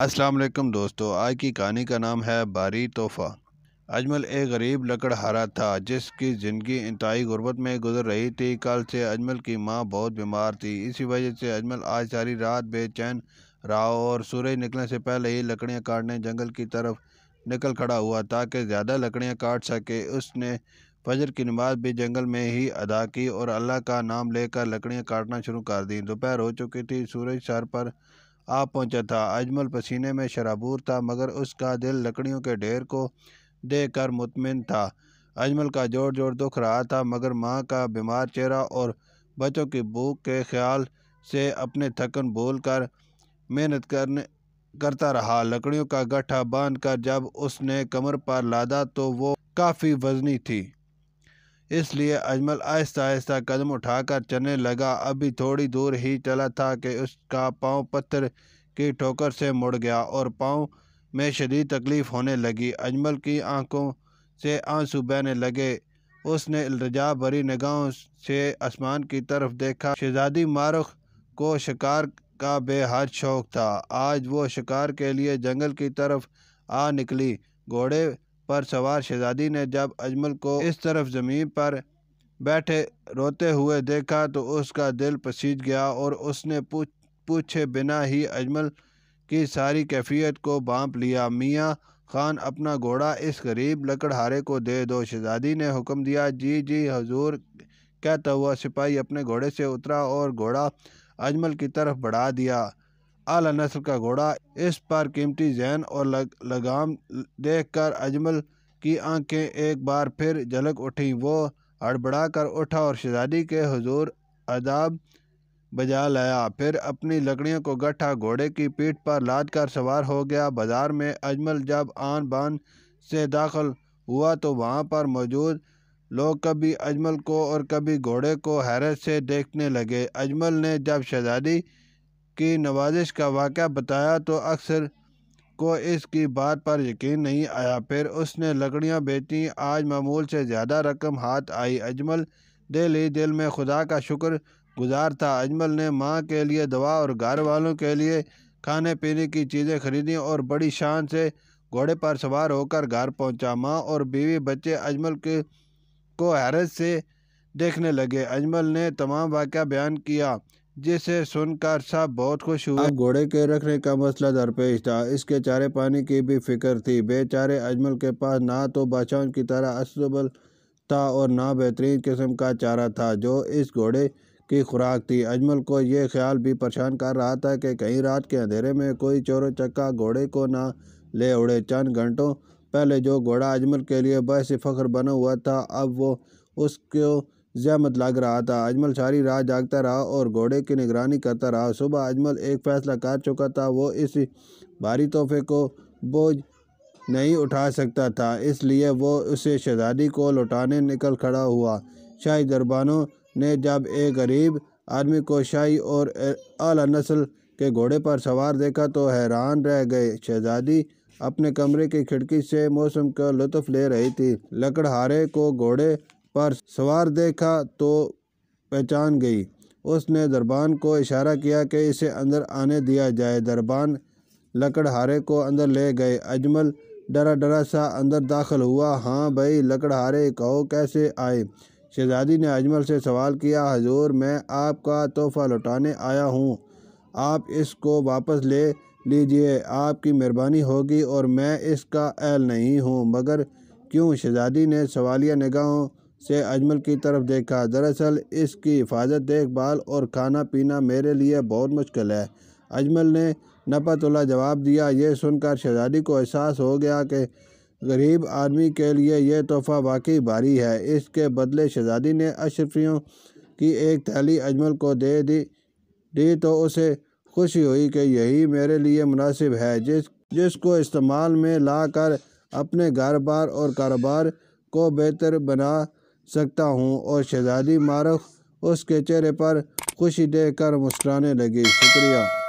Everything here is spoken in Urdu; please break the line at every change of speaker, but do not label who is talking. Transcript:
السلام علیکم دوستو، آج کی کہانی کا نام ہے بھاری تحفہ۔ اجمل ایک غریب لکڑہارا تھا جس کی زندگی انتہائی غربت میں گزر رہی تھی۔ کل سے اجمل کی ماں بہت بیمار تھی، اسی وجہ سے اجمل آج ساری رات بے چین رہا اور سورج نکلنے سے پہلے ہی لکڑیاں کاٹنے جنگل کی طرف نکل کھڑا ہوا تاکہ زیادہ لکڑیاں کاٹ سکے۔ اس نے فجر کی نماز بھی جنگل میں ہی ادا کی اور اللہ کا نام لے کر لکڑیاں کاٹنا شروع کر دیں۔ دوپہر ہو چکی تھی، سورج سر پر آ پہنچا تھا۔ اجمل پسینے میں شرابور تھا مگر اس کا دل لکڑیوں کے ڈھیر کو دیکھ کر مطمئن تھا۔ اجمل کا جوڑ جوڑ دکھ رہا تھا مگر ماں کا بیمار چہرہ اور بچوں کی بھوک کے خیال سے اپنے تھکن بھول کر محنت کرتا رہا۔ لکڑیوں کا گٹھا باندھ کر جب اس نے کمر پر لادا تو وہ کافی وزنی تھی، اس لیے اجمل آہستہ آہستہ قدم اٹھا کر چلنے لگا۔ ابھی تھوڑی دور ہی چلا تھا کہ اس کا پاؤں پتھر کی ٹھوکر سے مڑ گیا اور پاؤں میں شدید تکلیف ہونے لگی۔ اجمل کی آنکھوں سے آنسو بہنے لگے۔ اس نے التجا بھری نگاہوں سے آسمان کی طرف دیکھا۔ شہزادی مارخ کو شکار کا بے حد شوق تھا۔ آج وہ شکار کے لیے جنگل کی طرف آ نکلی۔ گھوڑے پر سوار شہزادی نے جب اجمل کو اس طرف زمین پر بیٹھے روتے ہوئے دیکھا تو اس کا دل پسیج گیا اور اس نے پوچھے بنا ہی اجمل کی ساری کیفیت کو بھانپ لیا۔ میاں خان، اپنا گھوڑا اس غریب لکڑہارے کو دے دو، شہزادی نے حکم دیا۔ جی جی حضور، کہتا ہوا سپاہی اپنے گھوڑے سے اترا اور گھوڑا اجمل کی طرف بڑھا دیا۔ اعلیٰ نسل کا گھوڑا، اس پر قیمتی زین اور لگام دیکھ کر اجمل کی آنکھیں ایک بار پھر جھلک اٹھیں۔ وہ ہڑبڑا کر اٹھا اور شہزادی کے حضور آداب بجا لایا، پھر اپنی لکڑیوں کو گٹھا گھوڑے کی پیٹھ پر لاد کر سوار ہو گیا۔ بازار میں اجمل جب آن بان سے داخل ہوا تو وہاں پر موجود لوگ کبھی اجمل کو اور کبھی گھوڑے کو حیرت سے دیکھنے لگے۔ اجمل نے جب شہزادی کی نوازش کا واقعہ بتایا تو اکثر کو اس کی بات پر یقین نہیں آیا۔ پھر اس نے لکڑیاں بیچیں، آج معمول سے زیادہ رقم ہاتھ آئی۔ اجمل دل ہی دل میں خدا کا شکر گزار تھا۔ اجمل نے ماں کے لیے دوا اور گھر والوں کے لیے کھانے پینے کی چیزیں خریدیں اور بڑی شان سے گھوڑے پر سوار ہو کر گھر پہنچا۔ ماں اور بیوی بچے اجمل کو حیرت سے دیکھنے لگے۔ اجمل نے تمام واقعہ بیان کیا جسے سن کر سب بہت خوش ہوئے۔ اب گھوڑے کے رکھنے کا مسئلہ درپیش تھا، اس کے چارے پانی کی بھی فکر تھی۔ بے چارے اجمل کے پاس نہ تو بادشاہوں کی طرح اسبل تھا اور نہ بہترین قسم کا چارہ تھا جو اس گھوڑے کی خوراک تھی۔ اجمل کو یہ خیال بھی پریشان کر رہا تھا کہ کہیں رات کے اندھیرے میں کوئی چور و چکا گھوڑے کو نہ لے اڑے۔ چند گھنٹوں پہلے جو گھوڑا اجمل کے لیے باعث فخر بنا ہوا تھا اب وہ اس کو زحمت لگ رہا تھا۔ اجمل ساری رات جاگتا رہا اور گھوڑے کی نگرانی کرتا رہا۔ صبح اجمل ایک فیصلہ کر چکا تھا، وہ اس بھاری تحفے کو بوجھ نہیں اٹھا سکتا تھا، اس لیے وہ اسے شہزادی کو لوٹانے نکل کھڑا ہوا۔ شاہی دربانوں نے جب ایک غریب آدمی کو شاہی اور اعلیٰ نسل کے گھوڑے پر سوار دیکھا تو حیران رہ گئے۔ شہزادی اپنے کمرے کی کھڑکی سے موسم کا لطف لے رہی تھی۔ لکڑہارے کو گھوڑے پر سوار دیکھا تو پہچان گئی۔ اس نے دربان کو اشارہ کیا کہ اسے اندر آنے دیا جائے۔ دربان لکڑہارے کو اندر لے گئے۔ اجمل ڈرا ڈرا سا اندر داخل ہوا۔ ہاں بھائی لکڑہارے، کہو کیسے آئے؟ شہزادی نے اجمل سے سوال کیا۔ حضور، میں آپ کا تحفہ لوٹانے آیا ہوں، آپ اس کو واپس لے لیجئے، آپ کی مہربانی ہوگی، اور میں اس کا اہل نہیں ہوں۔ مگر کیوں؟ شہزادی نے سوالیہ نگاہوں سے اجمل کی طرف دیکھا۔ دراصل اس کی حفاظت، دیکھ بھال اور کھانا پینا میرے لیے بہت مشکل ہے، اجمل نے نپا تلا جواب دیا۔ یہ سن کر شہزادی کو احساس ہو گیا کہ غریب آدمی کے لیے یہ تحفہ واقعی بھاری ہے۔ اس کے بدلے شہزادی نے اشرفیوں کی ایک تھیلی اجمل کو دے دی تو اسے خوشی ہوئی کہ یہی میرے لیے مناسب ہے، جس کو استعمال میں لا کر اپنے گھر بار اور کاروبار کو بہتر بنا سکتا ہوں۔ اور شہزادی مارخ اس کے چہرے پر خوشی دیکھ کر مسکرانے لگی۔ شکریہ۔